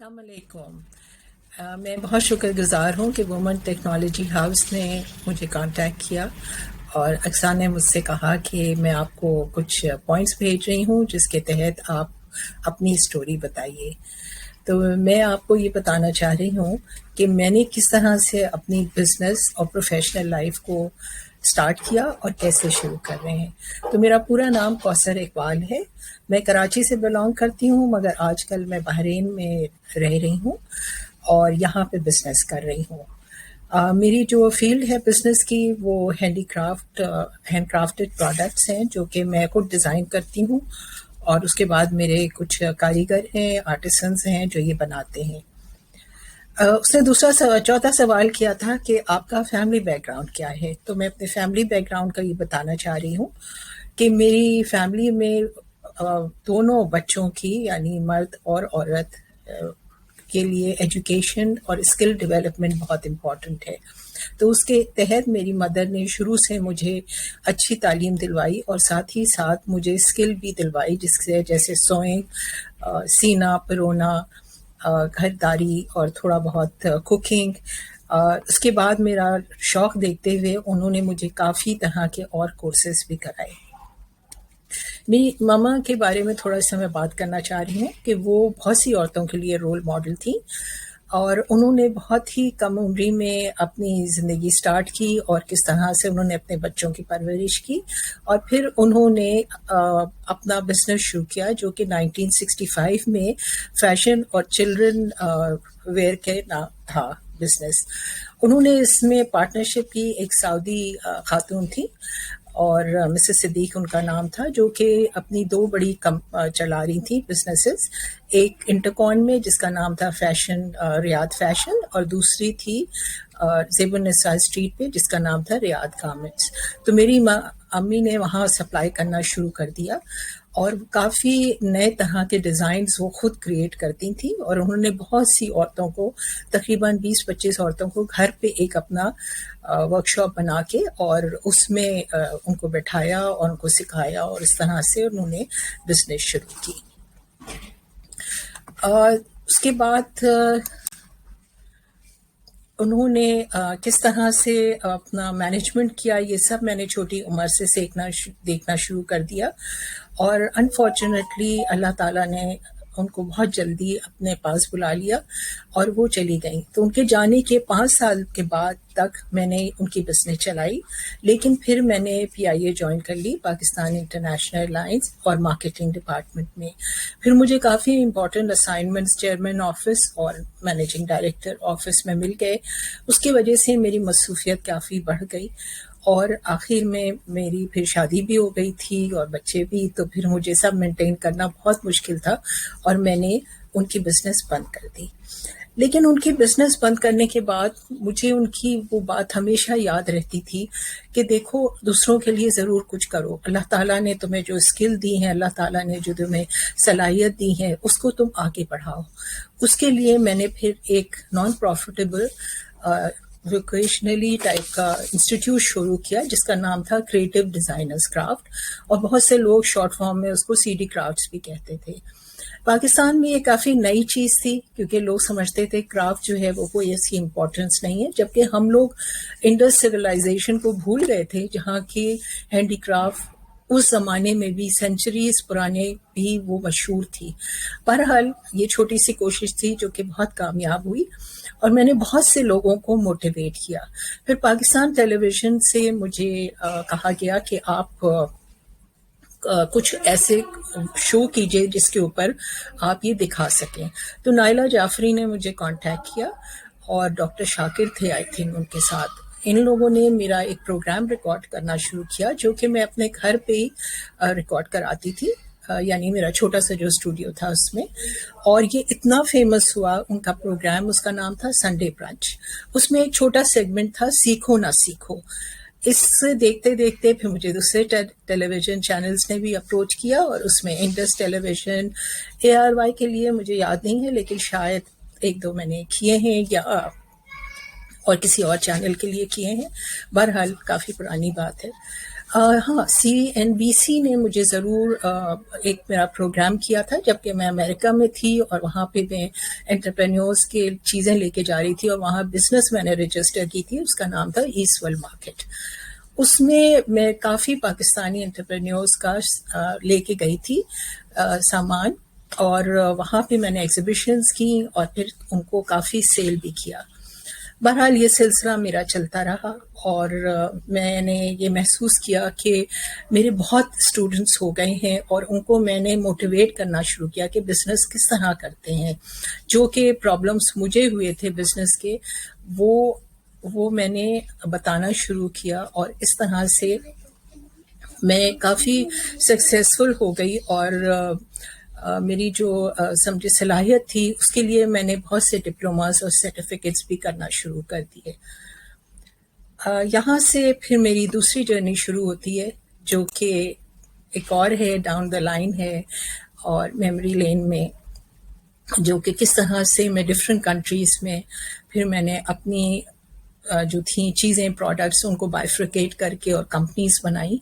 السلام علیکم۔ میں بہت شکر گزار ہوں کہ وومن ٹیکنالوجی ہاؤس نے مجھے کانٹیکٹ کیا اور اقصیٰ نے مجھ سے کہا کہ میں آپ کو کچھ پوائنٹس بھیج رہی ہوں جس کے تحت آپ اپنی اسٹوری بتائیے۔ تو میں آپ کو یہ بتانا چاہ رہی ہوں کہ میں نے کس طرح سے اپنی بزنس اور پروفیشنل لائف کو سٹارٹ کیا اور کیسے شروع کر رہے ہیں۔ تو میرا پورا نام کوثر اقبال ہے۔ میں کراچی سے بلانگ کرتی ہوں، مگر آج کل میں بحرین میں رہ رہی ہوں اور یہاں پہ بزنس کر رہی ہوں۔ میری جو فیلڈ ہے بزنس کی وہ ہینڈ کرافٹڈ پروڈکٹس ہیں جو کہ میں خود ڈیزائن کرتی ہوں، اور اس کے بعد میرے کچھ کاریگر ہیں، آرٹسنز ہیں جو یہ بناتے ہیں۔ اس نے چوتھا سوال کیا تھا کہ آپ کا فیملی بیک گراؤنڈ کیا ہے۔ تو میں اپنے فیملی بیک گراؤنڈ کا یہ بتانا چاہ رہی ہوں کہ میری فیملی میں دونوں بچوں کی یعنی مرد اور عورت کے لیے ایجوکیشن اور اسکل ڈیولپمنٹ بہت امپورٹنٹ ہے۔ تو اس کے تحت میری مدر نے شروع سے مجھے اچھی تعلیم دلوائی اور ساتھ ہی ساتھ مجھے اسکل بھی دلوائی، جیسے سوئنگ، سینا پرونا، گھرداری اور تھوڑا بہت کوکنگ۔ اس کے بعد میرا شوق دیکھتے ہوئے انہوں نے مجھے کافی طرح کے اور کورسز بھی کرائے۔ میری ماما کے بارے میں تھوڑا سا میں بات کرنا چاہ رہی ہوں کہ وہ بہت سی عورتوں کے لیے رول ماڈل تھی، اور انہوں نے بہت ہی کم عمری میں اپنی زندگی سٹارٹ کی اور کس طرح سے انہوں نے اپنے بچوں کی پرورش کی، اور پھر انہوں نے اپنا بزنس شروع کیا جو کہ 1965 میں فیشن اور چلڈرن ویئر کے نام تھا بزنس۔ انہوں نے اس میں پارٹنرشپ کی، ایک سعودی خاتون تھی اور مسز صدیق ان کا نام تھا، جو کہ اپنی دو بڑی چلا رہی تھیں بزنسز، ایک انٹرکون میں جس کا نام تھا فیشن ریاض فیشن، اور دوسری تھی زیب النساء اسٹریٹ پہ جس کا نام تھا ریاض گارمنٹس۔ تو میری امی نے وہاں سپلائی کرنا شروع کر دیا، اور کافی نئے طرح کے ڈیزائنز وہ خود کریٹ کرتی تھیں، اور انہوں نے بہت سی عورتوں کو، تقریباً 20-25 عورتوں کو گھر پہ ایک اپنا ورکشاپ بنا کے اور اس میں ان کو بٹھایا اور ان کو سکھایا، اور اس طرح سے انہوں نے بزنس شروع کی۔ اس کے بعد انہوں نے کس طرح سے اپنا مینجمنٹ کیا، یہ سب میں نے چھوٹی عمر سے دیکھنا شروع کر دیا، اور انفارچونیٹلی اللہ تعالیٰ نے ان کو بہت جلدی اپنے پاس بلا لیا اور وہ چلی گئیں۔ تو ان کے جانے کے 5 سال کے بعد تک میں نے ان کی بزنس چلائی، لیکن پھر میں نے PIA جوائن کر لی، پاکستان انٹرنیشنل ایئرلائنس، اور مارکیٹنگ ڈپارٹمنٹ میں۔ پھر مجھے کافی امپورٹنٹ اسائنمنٹس چیئرمین آفس اور مینیجنگ ڈائریکٹر آفس میں مل گئے۔ اس کی وجہ سے میری مصروفیت کافی بڑھ گئی، اور آخر میں میری پھر شادی بھی ہو گئی تھی اور بچے بھی، تو پھر مجھے سب مینٹین کرنا بہت مشکل تھا، اور میں نے ان کی بزنس بند کر دی۔ لیکن ان کی بزنس بند کرنے کے بعد مجھے ان کی وہ بات ہمیشہ یاد رہتی تھی کہ دیکھو، دوسروں کے لیے ضرور کچھ کرو، اللہ تعالیٰ نے تمہیں جو اسکل دی ہیں، اللہ تعالیٰ نے جو تمہیں صلاحیت دی ہے، اس کو تم آگے بڑھاؤ۔ اس کے لیے میں نے پھر ایک نان پروفیٹیبل ووکیشنلی ٹائپ کا انسٹیٹیوٹ شروع کیا جس کا نام تھا کریٹو ڈیزائنرز کرافٹ، اور بہت سے لوگ شارٹ فارم میں اس کو CD کرافٹس بھی کہتے تھے۔ پاکستان میں یہ کافی نئی چیز تھی، کیونکہ لوگ سمجھتے تھے کرافٹ جو ہے وہ کوئی ایسی امپورٹنس نہیں ہے، جبکہ ہم لوگ انڈس سویلائزیشن کو بھول گئے تھے، جہاں کی ہینڈی کرافٹ اس زمانے میں بھی سینچریز پرانے بھی وہ مشہور تھی۔ بہرحال یہ چھوٹی سی کوشش تھی جو کہ بہت کامیاب ہوئی، اور میں نے بہت سے لوگوں کو موٹیویٹ کیا۔ پھر پاکستان ٹیلی ویژن سے مجھے کہا گیا کہ آپ کچھ ایسے شو کیجئے جس کے اوپر آپ یہ دکھا سکیں۔ تو نائلہ جعفری نے مجھے کانٹیکٹ کیا، اور ڈاکٹر شاکر تھے آئی تھنک ان کے ساتھ۔ ان لوگوں نے میرا ایک پروگرام ریکارڈ کرنا شروع کیا جو کہ میں اپنے گھر پہ ہی ریکارڈ کراتی تھی، یعنی میرا چھوٹا سا جو اسٹوڈیو تھا اس میں، اور یہ اتنا فیمس ہوا ان کا پروگرام۔ اس کا نام تھا سنڈے برنچ۔ اس میں ایک چھوٹا سیگمنٹ تھا سیکھو نہ سیکھو۔ اس سے دیکھتے دیکھتے پھر مجھے دوسرے ٹیلی ویژن چینلز نے بھی اپروچ کیا، اور اس میں انڈس ٹیلی ویژن، ARY کے لیے مجھے یاد نہیں ہے، لیکن شاید 1-2 میں نے کیے ہیں، یا اور کسی اور چینل کے لیے کیے ہیں، بہرحال کافی پرانی بات ہے۔ ہاں، CNBC نے مجھے ضرور ایک میرا پروگرام کیا تھا جب کہ میں امریکہ میں تھی، اور وہاں پہ میں انٹرپرینیورس کے چیزیں لے کے جا رہی تھی، اور وہاں بزنس میں نے رجسٹر کی تھی، اس کا نام تھا ایسٹ ورلڈ مارکیٹ. اس میں کافی پاکستانی انٹرپرینیورس کا لے کے گئی تھی سامان، اور وہاں پہ میں نے ایگزیبیشنز کی اور پھر ان کو کافی سیل بھی کیا. بہرحال یہ سلسلہ میرا چلتا رہا، اور میں نے یہ محسوس کیا کہ میرے بہت اسٹوڈنٹس ہو گئے ہیں، اور ان کو میں نے موٹیویٹ کرنا شروع کیا کہ بزنس کس طرح کرتے ہیں. جو کہ پرابلمس مجھے ہوئے تھے بزنس کے، وہ میں نے بتانا شروع کیا، اور اس طرح سے میں کافی سکسیسفل ہو گئی. اور میری جو سمجھے صلاحیت تھی اس کے لیے میں نے بہت سے ڈپلوماز اور سرٹیفکیٹس بھی کرنا شروع کر دیے. یہاں سے پھر میری دوسری جرنی شروع ہوتی ہے، جو کہ ایک اور ہے، ڈاؤن دا لائن ہے، اور میموری لین میں، جو کہ کس طرح سے میں ڈفرینٹ کنٹریز میں پھر میں نے اپنی جو تھیں چیزیں، پروڈکٹس، ان کو بائفرکیٹ کر کے اور کمپنیز بنائی.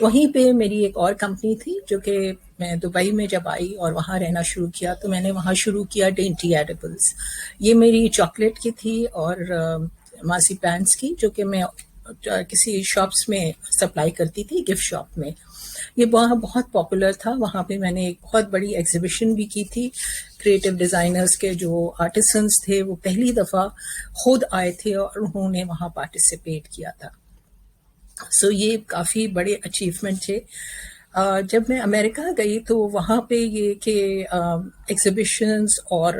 وہیں پہ میری ایک اور کمپنی تھی، جو کہ میں دبئی میں جب آئی اور وہاں رہنا شروع کیا تو میں نے وہاں شروع کیا ڈینٹی ایڈیبلس. یہ میری چاکلیٹ کی تھی اور ماسی پینس کی، جو کہ میں کسی شاپس میں سپلائی کرتی تھی، گفٹ شاپ میں. یہ وہاں بہت پاپولر تھا. وہاں پہ میں نے ایک بہت بڑی ایگزیبیشن بھی کی تھی. کریٹو ڈیزائنرز کے جو آرٹسنس تھے وہ پہلی دفعہ خود آئے تھے اور انہوں نے وہاں پارٹیسپیٹ کیا تھا. سو یہ کافی بڑے اچیومنٹ تھے. جب میں امریکہ گئی تو وہاں پہ یہ کہ ایگزیبیشنز اور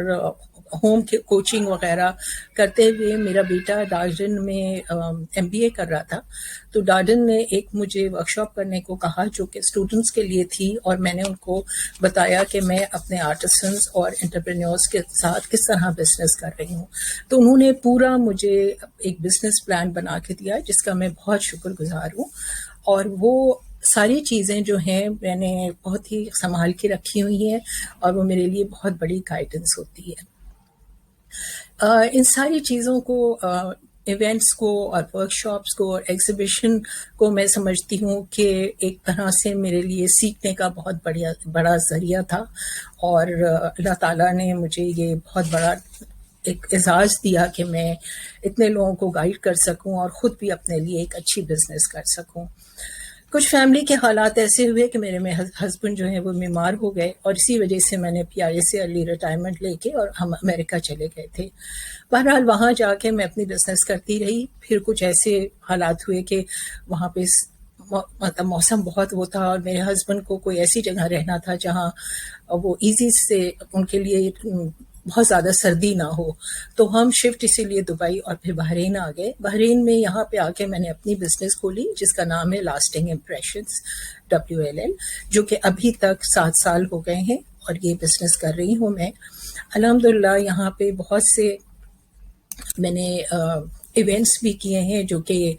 ہوم کوچنگ وغیرہ کرتے ہوئے میرا بیٹا ڈارڈن میں MBA کر رہا تھا. تو ڈارڈن نے ایک مجھے ورکشاپ کرنے کو کہا جو کہ اسٹوڈنٹس کے لیے تھی، اور میں نے ان کو بتایا کہ میں اپنے آرٹسنس اور انٹرپرینیورس کے ساتھ کس طرح بزنس کر رہی ہوں. تو انہوں نے پورا مجھے ایک بزنس پلان بنا کے دیا، جس کا میں بہت شکر گزار ہوں. اور وہ ساری چیزیں جو ہیں میں نے بہت ہی سنبھال کے رکھی ہوئی ہیں، اور وہ میرے لیے بہت بڑی گائیڈنس ہوتی ہے. ان ساری چیزوں کو، ایونٹس کو اور ورکشاپس کو اور ایگزیبیشن کو میں سمجھتی ہوں کہ ایک طرح سے میرے لیے سیکھنے کا بہت بڑا ذریعہ تھا. اور اللہ تعالیٰ نے مجھے یہ بہت بڑا ایک اعزاز دیا کہ میں اتنے لوگوں کو گائیڈ کر سکوں اور خود بھی اپنے لیے ایک اچھی بزنس کر سکوں. کچھ فیملی کے حالات ایسے ہوئے کہ میرے ہسبینڈ جو ہیں وہ بیمار ہو گئے، اور اسی وجہ سے میں نے PIA سے ارلی ریٹائرمنٹ لے کے اور ہم امریکہ چلے گئے تھے. بہرحال وہاں جا کے میں اپنی بزنس کرتی رہی. پھر کچھ ایسے حالات ہوئے کہ وہاں پہ مطلب موسم بہت وہ تھا، اور میرے ہسبینڈ کو کوئی ایسی جگہ رہنا تھا جہاں وہ ایزی سے ان کے لیے بہت زیادہ سردی نہ ہو. تو ہم شفٹ اسی لیے دبئی اور پھر بحرین آ گئے. بحرین میں یہاں پہ آ کے میں نے اپنی بزنس کھولی جس کا نام ہے لاسٹنگ امپریشنز WLL، جو کہ ابھی تک 7 سال ہو گئے ہیں اور یہ بزنس کر رہی ہوں میں. الحمدللہ یہاں پہ بہت سے میں نے ایونٹس بھی کیے ہیں جو کہ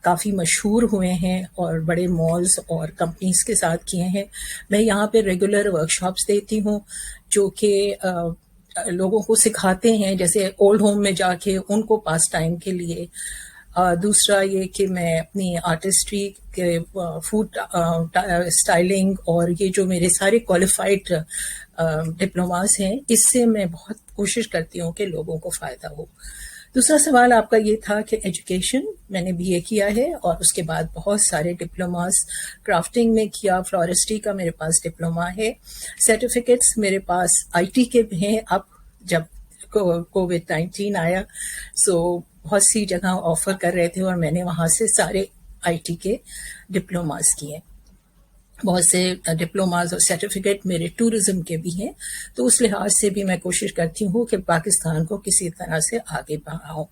کافی مشہور ہوئے ہیں، اور بڑے مالز اور کمپنیز کے ساتھ کیے ہیں. میں یہاں پہ ریگولر ورکشاپس دیتی ہوں جو کہ لوگوں کو سکھاتے ہیں، جیسے اولڈ ہوم میں جا کے ان کو پاس ٹائم کے لیے. دوسرا یہ کہ میں اپنی آرٹسٹری کے فوڈ اسٹائلنگ اور یہ جو میرے سارے کوالیفائڈ ڈپلوماز ہیں، اس سے میں بہت کوشش کرتی ہوں کہ لوگوں کو فائدہ ہو. دوسرا سوال آپ کا یہ تھا کہ ایجوکیشن. میں نے BA کیا ہے اور اس کے بعد بہت سارے ڈپلوماز کرافٹنگ میں کیا. فلورسٹری کا میرے پاس ڈپلوما ہے. سرٹیفکیٹس میرے پاس IT کے بھی ہیں. اب جب COVID-19 آیا سو بہت سی جگہ آفر کر رہے تھے اور میں نے وہاں سے سارے IT کے ڈپلوماز کیے. بہت سے ڈپلوماز اور سرٹیفکیٹ میرے ٹورزم کے بھی ہیں. تو اس لحاظ سے بھی میں کوشش کرتی ہوں کہ پاکستان کو کسی طرح سے آگے بڑھاؤں.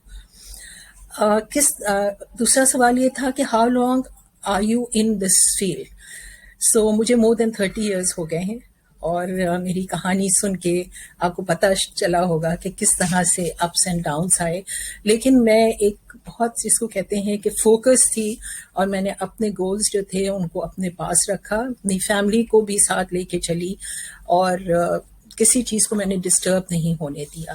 دوسرا سوال یہ تھا کہ how long are you in this field. So مجھے more than 30 years ہو گئے ہیں، اور میری کہانی سن کے آپ کو پتہ چلا ہوگا کہ کس طرح سے اپس اینڈ ڈاؤنس آئے. لیکن میں ایک بہت جس کو کہتے ہیں کہ فوکس تھی، اور میں نے اپنے گولز جو تھے ان کو اپنے پاس رکھا. اپنی فیملی کو بھی ساتھ لے کے چلی، اور کسی چیز کو میں نے ڈسٹرب نہیں ہونے دیا.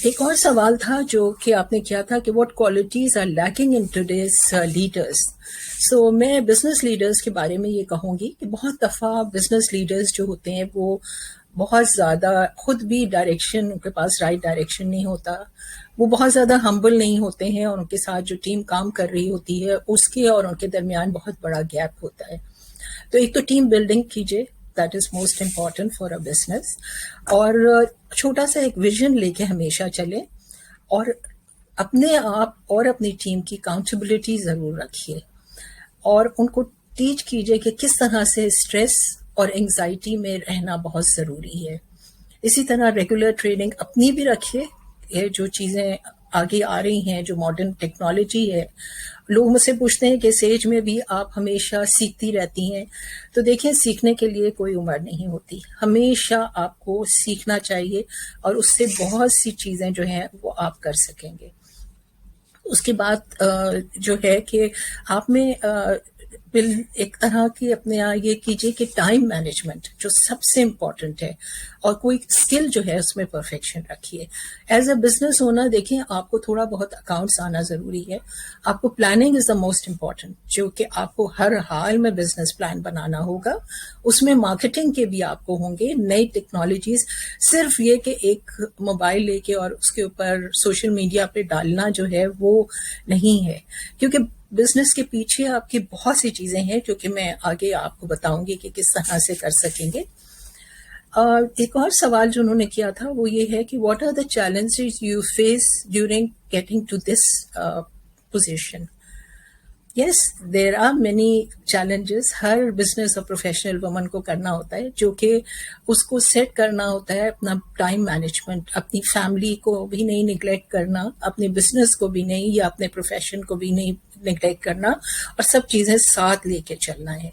ایک اور سوال تھا جو کہ آپ نے کیا تھا کہ what qualities are lacking in today's leaders. So میں بزنس لیڈرز کے بارے میں یہ کہوں گی کہ بہت دفعہ بزنس لیڈرز جو ہوتے ہیں وہ بہت زیادہ خود بھی ڈائریکشن ان کے پاس رائٹ ڈائریکشن نہیں ہوتا، وہ بہت زیادہ ہمبل نہیں ہوتے ہیں، اور ان کے ساتھ جو ٹیم کام کر رہی ہوتی ہے اس کے اور ان کے درمیان بہت بڑا گیپ ہوتا ہے. تو ایک تو ٹیم بلڈنگ کیجیے، that is most important for a business, اور چھوٹا سا ایک ویژن لے کے ہمیشہ چلیں، اور اپنے آپ اور اپنی ٹیم کی اکاؤنٹیبلٹی ضرور رکھیے، اور ان کو ٹیچ کیجیے کہ کس طرح سے اسٹریس اور انگزائٹی میں رہنا بہت ضروری ہے. اسی طرح ریگولر ٹریننگ اپنی بھی رکھیے. یہ جو چیزیں آگے آ رہی ہیں، جو ماڈرن ٹیکنالوجی ہے، لوگ مجھ سے پوچھتے ہیں کہ اس ایج میں بھی آپ ہمیشہ سیکھتی رہتی ہیں. تو دیکھیں، سیکھنے کے لیے کوئی عمر نہیں ہوتی، ہمیشہ آپ کو سیکھنا چاہیے، اور اس سے بہت سی چیزیں جو ہیں وہ آپ کر سکیں گے. اس کے بعد جو ہے کہ آپ میں ایک طرح کی اپنے یہ کیجیے کہ ٹائم مینجمنٹ جو سب سے امپورٹنٹ ہے، اور کوئی اسکل جو ہے اس میں پرفیکشن رکھیے. ایز اے بزنس اونر دیکھیں، آپ کو تھوڑا بہت اکاؤنٹس آنا ضروری ہے. آپ کو planning is the most important, جو کہ آپ کو ہر حال میں بزنس پلان بنانا ہوگا. اس میں مارکیٹنگ کے بھی آپ کو ہوں گے، نئی ٹیکنالوجیز. صرف یہ کہ ایک موبائل لے کے اور اس کے اوپر سوشل میڈیا پہ ڈالنا جو ہے وہ نہیں ہے، کیونکہ بزنس کے پیچھے آپ کی بہت سی چیزیں ہیں جو کہ میں آگے آپ کو بتاؤں گی کہ کس طرح سے کر سکیں گے. ایک اور سوال جو انہوں نے کیا تھا وہ یہ ہے کہ what are the challenges you face during getting to this position. Yes, there are many challenges. ہر بزنس اور پروفیشنل وومن کو کرنا ہوتا ہے، جو کہ اس کو سیٹ کرنا ہوتا ہے اپنا ٹائم مینجمنٹ، اپنی فیملی کو بھی نہیں نگلیکٹ کرنا، اپنے بزنس کو بھی نہیں، یا اپنے پروفیشن کو بھی نہیں نگلیکٹ کرنا، اور سب چیزیں ساتھ لے کے چلنا ہے.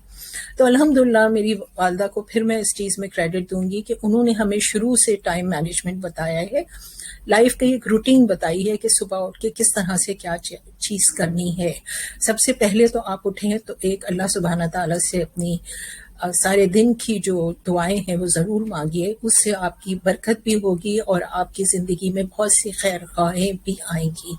تو الحمدللہ میری والدہ کو پھر میں اس چیز میں کریڈٹ دوں گی کہ انہوں نے ہمیں شروع سے ٹائم مینجمنٹ بتایا ہے، لائف کی ایک روٹین بتائی ہے کہ صبح اٹھ کے کس طرح سے کیا چیز کرنی ہے. سب سے پہلے تو آپ اٹھیں تو ایک اللہ سبحانہ تعالیٰ سے اپنی سارے دن کی جو دعائیں ہیں وہ ضرور مانگیے، اس سے آپ کی برکت بھی ہوگی اور آپ کی زندگی میں بہت سی خیر خواہیں بھی آئیں گی.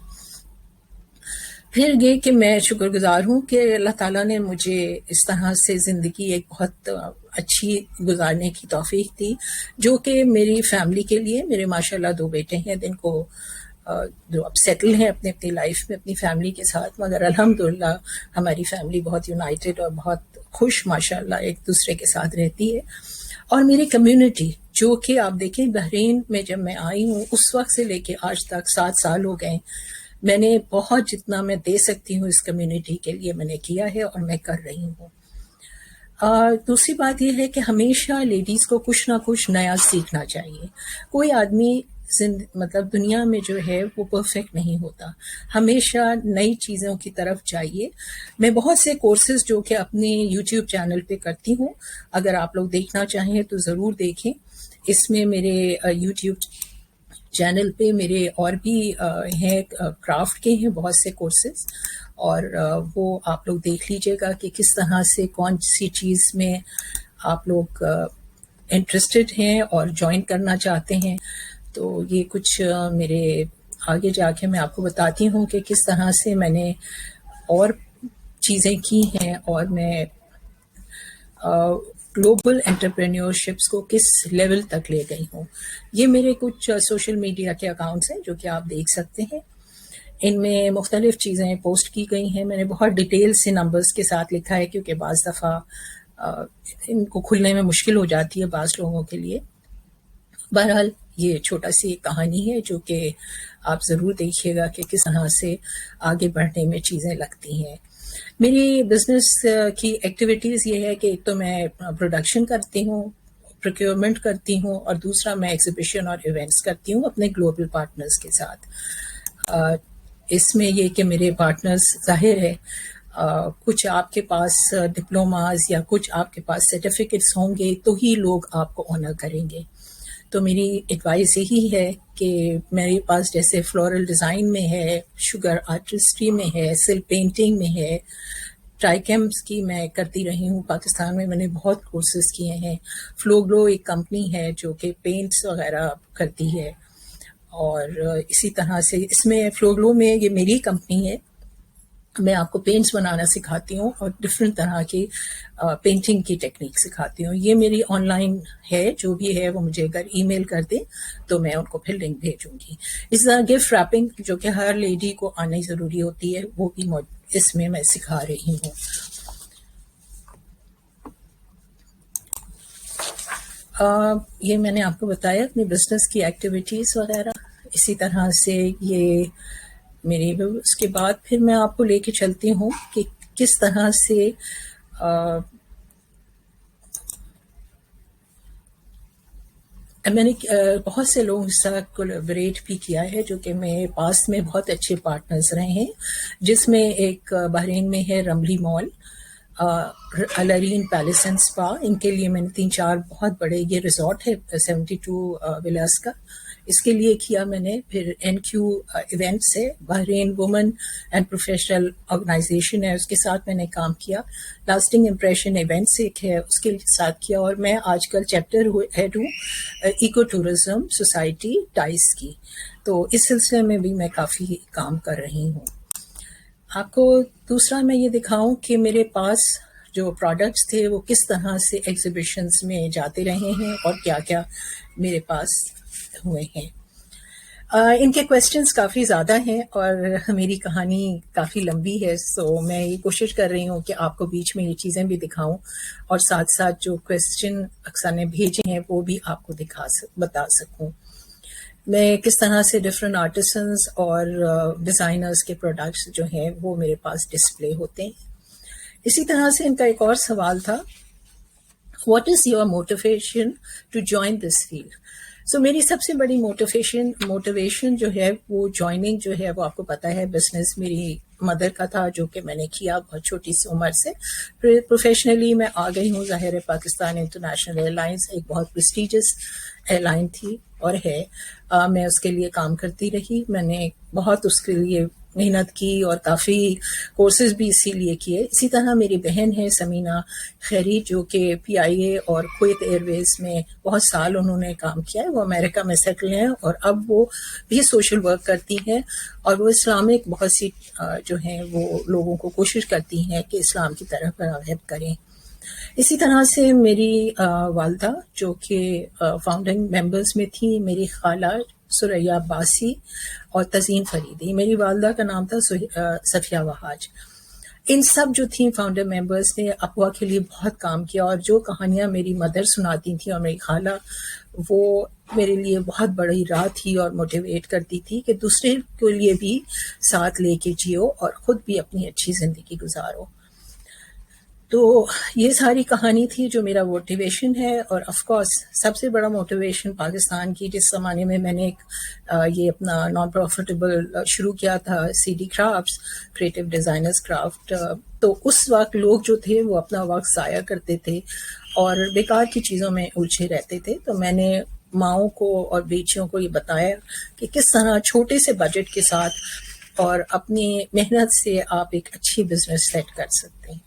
پھر یہ کہ میں شکر گزار ہوں کہ اللہ تعالیٰ نے مجھے اس طرح سے زندگی ایک بہت اچھی گزارنے کی توفیق دی، جو کہ میری فیملی کے لیے، میرے ماشاءاللہ 2 بیٹے ہیں جن کو جو اب سیٹل ہیں اپنے اپنی لائف میں اپنی فیملی کے ساتھ، مگر الحمدللہ ہماری فیملی بہت یونائٹڈ اور بہت خوش ماشاءاللہ ایک دوسرے کے ساتھ رہتی ہے. اور میری کمیونٹی جو کہ آپ دیکھیں، بحرین میں جب میں آئی ہوں اس وقت سے لے کے آج تک 7 سال ہو گئے، میں نے بہت جتنا میں دے سکتی ہوں اس کمیونٹی کے لیے میں نے کیا ہے، اور میں کر رہی ہوں. دوسری بات یہ ہے کہ ہمیشہ لیڈیز کو کچھ نہ کچھ نیا سیکھنا چاہیے. کوئی آدمی مطلب دنیا میں جو ہے وہ پرفیکٹ نہیں ہوتا، ہمیشہ نئی چیزوں کی طرف جائیے. میں بہت سے کورسز جو کہ اپنے یوٹیوب چینل پہ کرتی ہوں، اگر آپ لوگ دیکھنا چاہیں تو ضرور دیکھیں. اس میں میرے یوٹیوب چینل پہ میرے اور بھی ہیں کرافٹ کے ہیں بہت سے کورسز، اور وہ آپ لوگ دیکھ لیجئے گا کہ کس طرح سے کون سی چیز میں آپ لوگ انٹرسٹڈ ہیں اور جوائن کرنا چاہتے ہیں. تو یہ کچھ میرے آگے جا کے میں آپ کو بتاتی ہوں کہ کس طرح سے میں نے اور چیزیں کی ہیں، اور میں گلوبل انٹرپرینیورشپس کو کس لیول تک لے گئی ہوں. یہ میرے کچھ سوشل میڈیا کے اکاؤنٹس ہیں جو کہ آپ دیکھ سکتے ہیں. ان میں مختلف چیزیں پوسٹ کی گئی ہیں. میں نے بہت ڈیٹیل سے نمبرز کے ساتھ لکھا ہے، کیونکہ بعض دفعہ ان کو کھلنے میں مشکل ہو جاتی ہے بعض لوگوں کے لیے. بہرحال یہ چھوٹا سی ایک کہانی ہے جو کہ آپ ضرور دیکھیے گا کہ کس طرح سے آگے بڑھنے میں چیزیں لگتی ہیں. میری بزنس کی ایکٹیویٹیز یہ ہے کہ ایک تو میں پروڈکشن کرتی ہوں، پروکیورمنٹ کرتی ہوں، اور دوسرا میں ایگزیبیشن اور ایونٹس کرتی ہوں اپنے گلوبل پارٹنرز کے ساتھ. اس میں یہ کہ میرے پارٹنرز ظاہر ہے کچھ آپ کے پاس ڈپلوماز یا کچھ آپ کے پاس سرٹیفکیٹس ہوں گے تو ہی لوگ آپ کو آنر کریں گے. تو میری ایڈوائس یہی ہے کہ میرے پاس جیسے فلورل ڈیزائن میں ہے، شوگر آرٹسٹری میں ہے، سلک پینٹنگ میں ہے، ٹرائی کیمپس کی میں کرتی رہی ہوں. پاکستان میں نے بہت کورسز کیے ہیں. فلو گلو ایک کمپنی ہے جو کہ پینٹس وغیرہ کرتی ہے، اور اسی طرح سے اس میں فلوگلو میں یہ میری کمپنی ہے، میں آپ کو پینٹس بنانا سکھاتی ہوں اور ڈفرینٹ طرح کی پینٹنگ کی ٹیکنیک سکھاتی ہوں. یہ میری آن لائن ہے، جو بھی ہے وہ مجھے اگر ای میل کر دیں تو میں ان کو پھر لنک بھیجوں گی. اس طرح گفٹ ریپنگ جو کہ ہر لیڈی کو آنی ضروری ہوتی ہے، وہ بھی اس میں سکھا رہی ہوں. یہ میں نے آپ کو بتایا اپنی بزنس کی ایکٹیویٹیز وغیرہ. اسی طرح سے یہ میری، اس کے بعد پھر میں آپ کو لے کے چلتی ہوں کہ کس طرح سے میں نے بہت سے لوگوں کے ساتھ کولیبریٹ بھی کیا ہے، جو کہ میرے پاس میں بہت اچھے پارٹنرز رہے ہیں، جس میں ایک بحرین میں ہے رملی مال، الرین پیلس اینڈ اسپا. ان کے لیے میں نے 3-4 بہت بڑے، یہ ریزورٹ ہے 72 ولاس کا، اس کے لیے کیا میں نے. پھر NQ ایونٹس ہے، Bahrain women and professional organisation ہے، اس کے ساتھ میں نے کام کیا. لاسٹنگ امپریشن ایونٹس ایک ہے، اس کے ساتھ کیا. اور میں آج کل چیپٹر ہیڈ ہوں ایکو ٹورزم سوسائٹی ٹائز کی. تو اس سلسلے میں بھی میں کافی کام کر رہی ہوں. آپ کو دوسرا میں یہ دکھاؤں کہ میرے پاس جو پروڈکٹس تھے وہ کس طرح سے ایگزیبیشنز میں جاتے رہے ہیں اور کیا کیا میرے پاس ہوئے ہیں. ان کے کویسچنز کافی زیادہ ہیں اور میری کہانی کافی لمبی ہے، سو میں یہ کوشش کر رہی ہوں کہ آپ کو بیچ میں یہ چیزیں بھی دکھاؤں اور ساتھ ساتھ جو کویسچن اکثر نے بھیجے ہیں وہ بھی آپ کو بتا سکوں. میں کس طرح سے ڈفرینٹ آرٹسنز اور ڈیزائنرز کے پروڈکٹس جو ہیں وہ میرے پاس ڈسپلے ہوتے ہیں. اسی طرح سے ان کا ایک اور سوال تھا، what is your motivation to join this field. So میری سب سے بڑی موٹیویشن جو ہے وہ جوائننگ جو ہے وہ آپ کو پتہ ہے بزنس میری مدر کا تھا، جو کہ میں نے کیا بہت چھوٹی سی عمر سے. پروفیشنلی میں آ گئی ہوں. ظاہر ہے پاکستان انٹرنیشنل ایئر لائنس ایک بہت پریسٹیجس ایئر لائن تھی اور ہے. میں اس کے لیے کام کرتی رہی، میں نے بہت اس کے لیے محنت کی اور کافی کورسز بھی اسی لیے کیے. اسی طرح میری بہن ہے سمینہ خیری، جو کہ PIA اور کویت ایئر ویز میں بہت سال انہوں نے کام کیا ہے. وہ امریکہ میں سیٹل ہیں اور اب وہ بھی سوشل ورک کرتی ہیں اور وہ اسلامک بہت سی جو ہیں وہ لوگوں کو کوشش کرتی ہیں کہ اسلام کی طرف راغب کریں. اسی طرح سے میری والدہ جو کہ فاؤنڈنگ ممبرز میں تھی، میری خالہ سریہ عباسی اور تزین فریدی. میری والدہ کا نام تھا صفیہ وہاج. ان سب جو تھیں فاؤنڈر ممبرز نے اقوا کے لیے بہت کام کیا اور جو کہانیاں میری مدر سناتی تھیں اور میری خالہ، وہ میرے لیے بہت بڑی راہ تھی اور موٹیویٹ کرتی تھی کہ دوسرے کے لیے بھی ساتھ لے کے جیو اور خود بھی اپنی اچھی زندگی گزارو. تو یہ ساری کہانی تھی جو میرا موٹیویشن ہے. اور آف کورس سب سے بڑا موٹیویشن پاکستان کی، جس زمانے میں میں نے یہ اپنا نان پروفیٹیبل شروع کیا تھا CD crafts, creative designers craft, تو اس وقت لوگ جو تھے وہ اپنا وقت ضائع کرتے تھے اور بیکار کی چیزوں میں الجھے رہتے تھے. تو میں نے ماؤں کو اور بیٹیوں کو یہ بتایا کہ کس طرح چھوٹے سے بجٹ کے ساتھ اور اپنی محنت سے آپ ایک اچھی بزنس سیٹ کر سکتے ہیں.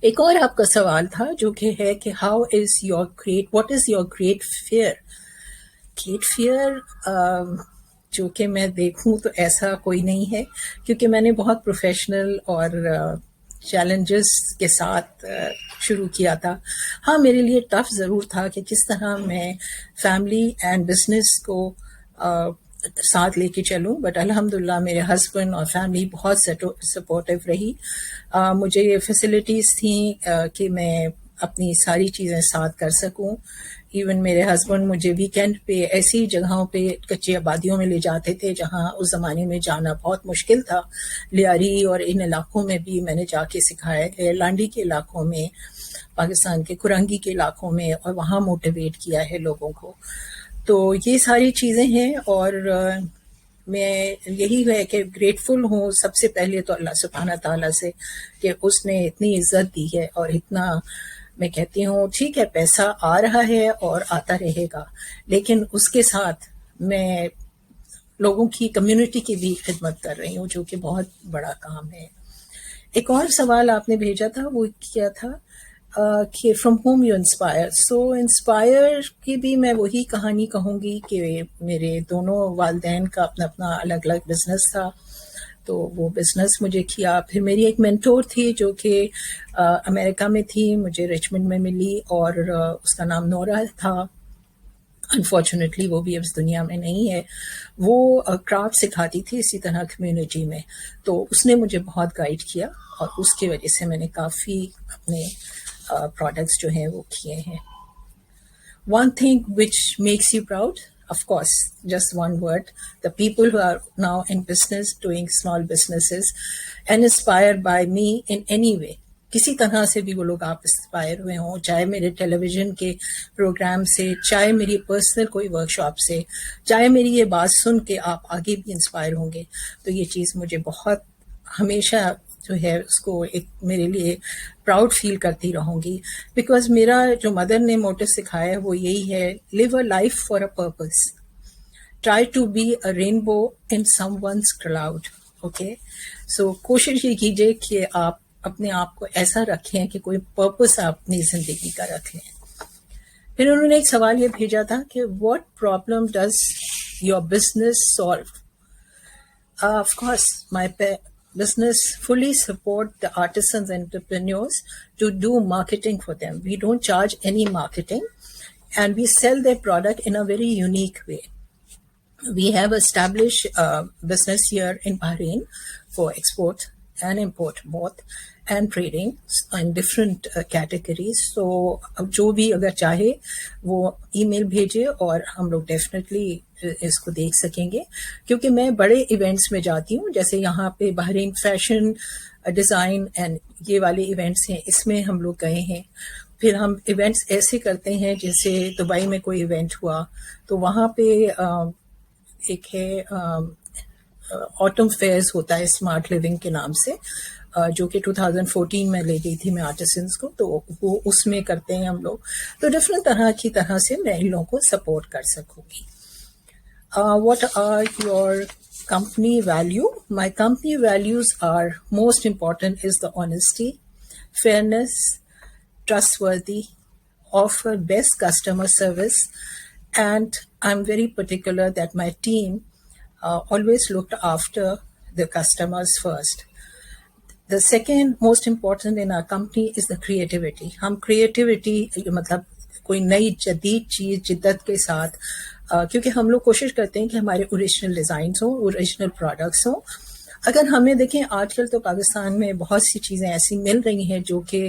ایک اور آپ کا سوال تھا جو کہ ہے کہ what is your great fear. Great fear جو کہ میں دیکھوں تو ایسا کوئی نہیں ہے، کیونکہ میں نے بہت پروفیشنل اور چیلنجز کے ساتھ شروع کیا تھا. ہاں میرے لیے ٹف ضرور تھا کہ کس طرح میں فیملی اینڈ بزنس کو ساتھ لے کے چلوں، بٹ الحمدللہ میرے ہسبینڈ اور فیملی بہت سپورٹیو رہی. مجھے یہ فیسلٹیز تھیں کہ میں اپنی ساری چیزیں ساتھ کر سکوں. ایون میرے ہسبینڈ مجھے ویکینڈ پہ ایسی جگہوں پہ کچی آبادیوں میں لے جاتے تھے جہاں اس زمانے میں جانا بہت مشکل تھا. لیاری اور ان علاقوں میں بھی میں نے جا کے سکھایا ہے، لانڈی کے علاقوں میں، پاکستان کے کرنگی کے علاقوں میں، اور وہاں موٹیویٹ کیا ہے لوگوں کو. تو یہ ساری چیزیں ہیں اور میں یہی ہے کہ گریٹفل ہوں سب سے پہلے تو اللہ سبحانہ تعالیٰ سے کہ اس نے اتنی عزت دی ہے اور اتنا. میں کہتی ہوں ٹھیک ہے پیسہ آ رہا ہے اور آتا رہے گا، لیکن اس کے ساتھ میں لوگوں کی کمیونٹی کی بھی خدمت کر رہی ہوں، جو کہ بہت بڑا کام ہے. ایک اور سوال آپ نے بھیجا تھا، وہ کیا تھا کہ from home you inspire. So inspire کی بھی میں وہی کہانی کہوں گی کہ میرے دونوں والدین کا اپنا اپنا الگ الگ بزنس تھا، تو وہ بزنس مجھے کیا. پھر میری ایک مینٹور تھی جو کہ امریکہ میں تھی، مجھے رچمنڈ میں ملی، اور اس کا نام نورا تھا. انفارچونیٹلی وہ بھی اب اس دنیا میں نہیں ہے. وہ کرافٹ سکھاتی تھی اسی طرح کمیونٹی میں، تو اس نے مجھے بہت گائیڈ کیا، اور اس کی وجہ سے میں نے کافی اپنے پروڈکٹس جو ہیں وہ کیے ہیں. One thing which makes you proud, of course, just one word, the people who are now in business, doing small businesses, and inspired by me in any way. کسی طرح سے بھی وہ لوگ آپ انسپائر ہوئے ہوں، چاہے میرے ٹیلی ویژن کے پروگرام سے، چاہے میری پرسنل کوئی ورک شاپ سے، چاہے میری یہ بات سن کے آپ آگے بھی انسپائر ہوں گے، تو یہ چیز مجھے بہت ہمیشہ جو ہے اس کو ایک میرے لیے پراؤڈ فیل کرتی رہوں گی. بیکاز میرا جو مدر نے موٹو سکھایا ہے وہ یہی ہے، live a life for a purpose, try to be a rainbow in someone's cloud. Okay, so کوشش یہ کیجیے کہ آپ اپنے آپ کو ایسا رکھیں کہ کوئی پرپز آپ اپنی زندگی کا رکھ لیں. پھر انہوں نے ایک سوال یہ بھیجا تھا کہ what problem does your business solve. Of course, my business fully support the artisans and entrepreneurs to do marketing for them. We don't charge any marketing, and we sell their product in a very unique way. We have established business here in Bahrain for export and import both, and trading in different categories. So جو بھی اگر چاہے وہ ای میل بھیجے اور ہم لوگ definitely اس کو دیکھ سکیں گے. کیونکہ میں بڑے ایونٹس میں جاتی ہوں، جیسے یہاں پہ بحرین فیشن ڈیزائن اینڈ یہ والے ایونٹس ہیں، اس میں ہم لوگ گئے ہیں. پھر ہم ایونٹس ایسے کرتے ہیں جیسے دبئی میں کوئی ایونٹ ہوا تو وہاں پہ ایک ہے آٹم فیئرز ہوتا ہے اسمارٹ لیونگ کے نام سے، جو کہ 2014 میں لے گئی تھی میں آرٹسنس کو، تو وہ اس میں کرتے ہیں ہم لوگ. تو ڈفرینٹ طرح سے میں ان لوگوں کو سپورٹ کر سکوں گی. What are your company value? My company values are most important is the honesty, fairness, trustworthy, offer best customer service, and I'm very particular that my team always looked after the customers first. The second most important in our company is the creativity. ہم creativity مطلب کوئی نئی جدید چیز جدت کے ساتھ، کیونکہ ہم لوگ کوشش کرتے ہیں کہ ہمارے اوریجنل ڈیزائنس ہوں، اوریجنل پروڈکٹس ہوں. اگر ہمیں دیکھیں آج کل تو پاکستان میں بہت سی چیزیں ایسی مل رہی ہیں جو کہ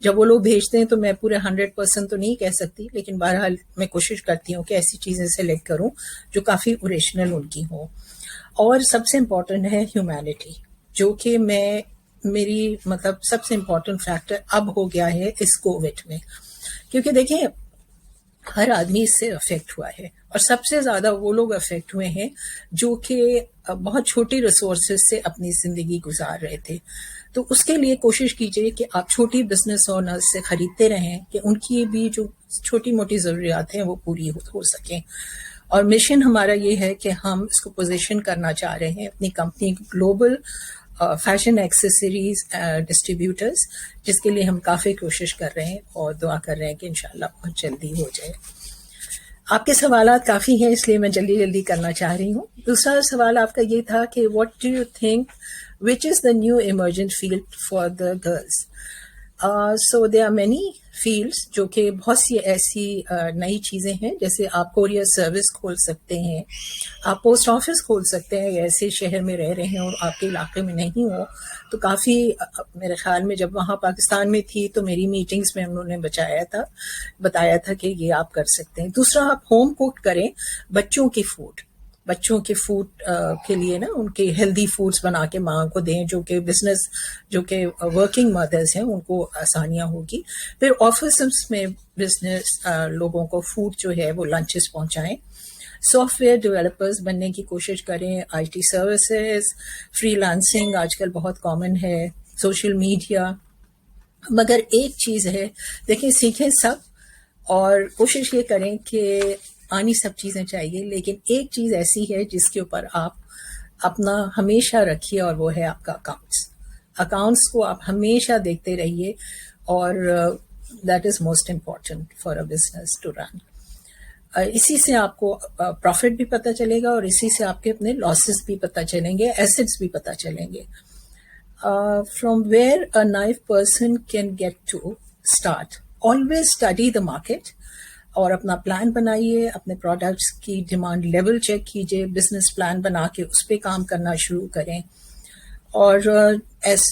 جب وہ لوگ بھیجتے ہیں تو میں پورے 100% تو نہیں کہہ سکتی، لیکن بہرحال میں کوشش کرتی ہوں کہ ایسی چیزیں سلیکٹ کروں جو کافی اوریجنل ان کی ہوں. اور سب سے امپورٹنٹ ہے ہیومینٹی، جو کہ میری مطلب سب سے امپورٹنٹ فیکٹر اب ہو گیا ہے اس کووڈ میں. کیونکہ دیکھیں ہر آدمی اس سے افیکٹ ہوا ہے، اور سب سے زیادہ وہ لوگ افیکٹ ہوئے ہیں جو کہ بہت چھوٹی ریسورسز سے اپنی زندگی گزار رہے تھے. تو اس کے لیے کوشش کیجیے کہ آپ چھوٹی بزنس اونرز سے خریدتے رہیں کہ ان کی بھی جو چھوٹی موٹی ضروریات ہیں وہ پوری ہو سکیں. اور مشن ہمارا یہ ہے کہ ہم اس کو پوزیشن کرنا چاہ رہے ہیں اپنی company global fashion accessories distributors, جس کے لیے ہم کافی کوشش کر رہے ہیں اور دعا کر رہے ہیں کہ انشاءاللہ بہت جلدی ہو جائے. آپ کے سوالات کافی ہیں اس لیے میں جلدی کرنا چاہ رہی ہوں. دوسرا سوال آپ کا یہ تھا کہ what do you think which is the new emergent field for the girls. So they are many fields جو کہ بہت سی ایسی نئی چیزیں ہیں، جیسے آپ کوریئر سروس کھول سکتے ہیں، آپ پوسٹ آفس کھول سکتے ہیں. ایسے شہر میں رہ رہے ہیں اور آپ کے علاقے میں نہیں ہو تو کافی، میرے خیال میں جب وہاں پاکستان میں تھی تو میری میٹنگز میں انہوں نے بتایا تھا کہ یہ آپ کر سکتے ہیں. دوسرا، آپ ہوم کوک کریں بچوں کے فوڈ کے لیے نا، ان کے ہیلدی فوڈز بنا کے ماں کو دیں، جو کہ ورکنگ مدرز ہیں ان کو آسانیاں ہوگی. پھر آفیسز میں بزنس لوگوں کو فوڈ جو ہے وہ لنچز پہنچائیں. سافٹ ویئر ڈیولپرز بننے کی کوشش کریں. I T services, free lancing آج کل بہت کامن ہے، سوشل میڈیا. مگر ایک چیز ہے، دیکھیں سیکھیں سب اور کوشش یہ کریں کہ آنی سب چیزیں چاہیے، لیکن ایک چیز ایسی ہے جس کے اوپر آپ اپنا ہمیشہ رکھیے، اور وہ ہے آپ کا اکاؤنٹس کو آپ ہمیشہ دیکھتے رہیے. اور That is most important for a business to run. اسی سے آپ کو پروفٹ بھی پتہ چلے گا اور اسی سے آپ کے اپنے لاسز بھی پتہ چلیں گے, ایسٹس بھی پتہ چلیں گے. From where a naive person can get to start, always study the market اور اپنا پلان بنائیے, اپنے پروڈکٹس کی ڈیمانڈ لیول چیک کیجیے, بزنس پلان بنا کے اس پہ کام کرنا شروع کریں. اور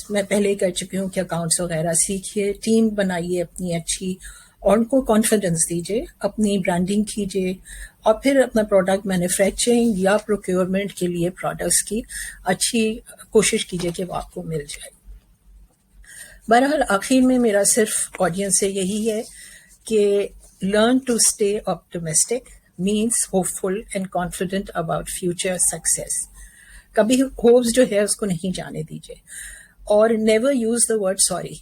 میں پہلے کر چکی ہوں کہ اکاؤنٹس وغیرہ سیکھیے, ٹیم بنائیے اپنی اچھی اور ان کو کانفیڈنس دیجیے, اپنی برانڈنگ کیجیے اور پھر اپنا پروڈکٹ مینوفیکچرنگ یا پروکیورمنٹ کے لیے پروڈکٹس کی اچھی کوشش کیجیے کہ وہ آپ کو مل جائے. بہرحال آخر میں میرا صرف آڈینس سے یہی ہے کہ learn to stay optimistic means hopeful and confident about future success. کبھی ہوپس جو ہے اس کو نہیں جانے دیجیے, اور never use the word sorry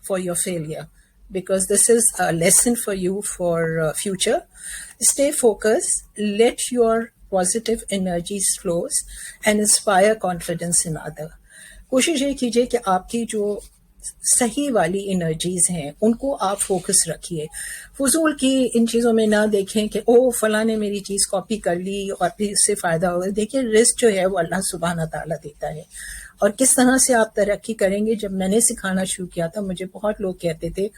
for your failure because this is a lesson for you for future. Stay focused, let your positive energies flows and inspire confidence in other. کوشش یہ کیجئے کہ آپ کی جو صحیح والی انرجیز ہیں ان کو آپ فوکس رکھیے, فضول کی ان چیزوں میں نہ دیکھیں کہ او فلاں نے میری چیز کاپی کر لی اور پھر اس سے فائدہ ہوگا. دیکھیے رزق جو ہے وہ اللہ سبحانہ تعالیٰ دیتا ہے, اور کس طرح سے آپ ترقی کریں گے. جب میں نے سکھانا شروع کیا تھا مجھے بہت لوگ کہتے تھے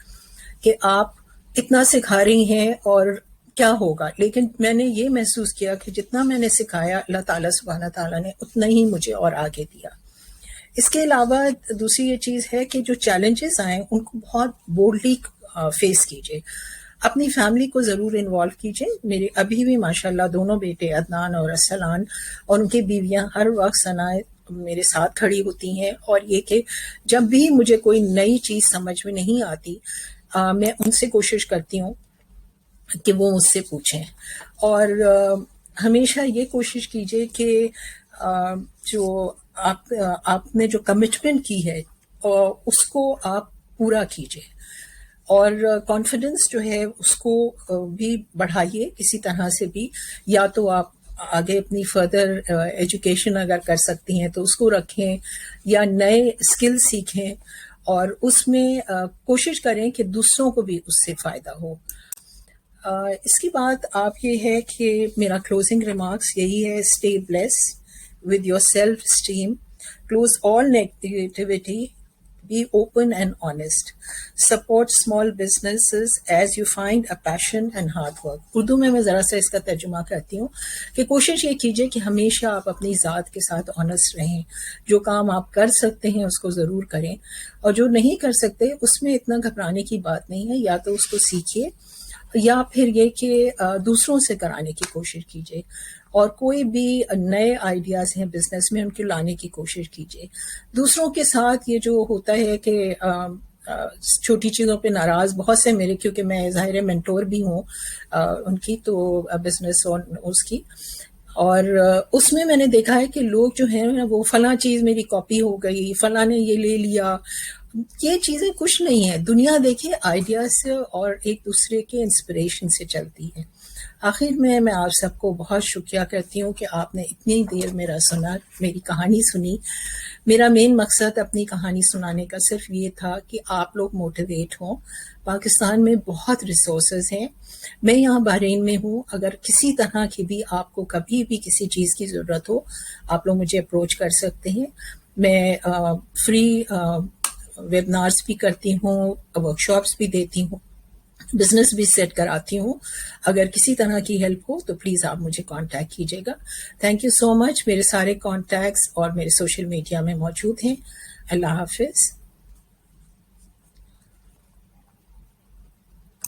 کہ آپ اتنا سکھا رہی ہیں اور کیا ہوگا, لیکن میں نے یہ محسوس کیا کہ جتنا میں نے سکھایا اللہ تعالیٰ سبحانہ تعالیٰ نے اتنا ہی مجھے اور آگے دیا. اس کے علاوہ دوسری یہ چیز ہے کہ جو چیلنجز آئیں ان کو بہت بولڈلی فیس کیجیے, اپنی فیملی کو ضرور انوالو کیجیے. میرے ابھی بھی ماشاءاللہ دونوں بیٹے عدنان اور ارسلان اور ان کی بیویاں ہر وقت ثنا میرے ساتھ کھڑی ہوتی ہیں, اور یہ کہ جب بھی مجھے کوئی نئی چیز سمجھ میں نہیں آتی میں ان سے کوشش کرتی ہوں کہ وہ مجھ سے پوچھیں. اور ہمیشہ یہ کوشش کیجیے کہ جو آپ نے جو کمٹمنٹ کی ہے اس کو آپ پورا کیجیے, اور کانفیڈنس جو ہے اس کو بھی بڑھائیے کسی طرح سے بھی. یا تو آپ آگے اپنی فردر ایجوکیشن اگر کر سکتی ہیں تو اس کو رکھیں, یا نئے اسکل سیکھیں, اور اس میں کوشش کریں کہ دوسروں کو بھی اس سے فائدہ ہو. اس کی بات آپ یہ ہے کہ میرا کلوزنگ ریمارکس یہی ہے, stay bless with your self-esteem, close all negativity, be open and honest, support small businesses as you find a passion and hard work. Urdu میں ذرا سا اس کا ترجمہ کرتی ہوں کہ کوشش یہ کیجئے کہ ہمیشہ آپ اپنی ذات کے ساتھ آنیسٹ رہیں, جو کام آپ کر سکتے ہیں اس کو ضرور کریں, اور جو نہیں کر سکتے اس میں اتنا گھبرانے کی بات نہیں ہے. یا تو اس کو سیکھیے یا پھر یہ کہ دوسروں سے کرانے کی کوشش کیجیے, اور کوئی بھی نئے آئیڈیاز ہیں بزنس میں ان کو لانے کی کوشش کیجیے. دوسروں کے ساتھ یہ جو ہوتا ہے کہ چھوٹی چیزوں پہ ناراض بہت سے میرے, کیونکہ میں ظاہر مینٹور بھی ہوں ان کی تو بزنس اور اس کی, اور اس میں نے دیکھا ہے کہ لوگ جو ہیں وہ فلاں چیز میری کاپی ہو گئی, فلاں نے یہ لے لیا. یہ چیزیں کچھ نہیں ہیں. دنیا دیکھیے آئیڈیاز سے اور ایک دوسرے کے انسپریشن سے چلتی ہے. آخر میں آپ سب کو بہت شکریہ کرتی ہوں کہ آپ نے اتنی دیر میرا سنا, میری کہانی سنی. میرا مین مقصد اپنی کہانی سنانے کا صرف یہ تھا کہ آپ لوگ موٹیویٹ ہوں. پاکستان میں بہت ریسورسز ہیں, میں یہاں بحرین میں ہوں. اگر کسی طرح کی بھی آپ کو کبھی بھی کسی چیز کی ضرورت ہو آپ لوگ مجھے اپروچ کر سکتے ہیں. میں فری ویبنارز بھی کرتی ہوں, ورکشاپس بھی دیتی ہوں, بزنس بھی سیٹ کراتی ہوں. اگر کسی طرح کی ہیلپ ہو تو پلیز آپ مجھے کانٹیکٹ کیجیے گا. تھینک یو سو مچ. میرے سارے کانٹیکٹس اور میرے سوشل میڈیا میں موجود ہیں. اللہ حافظ.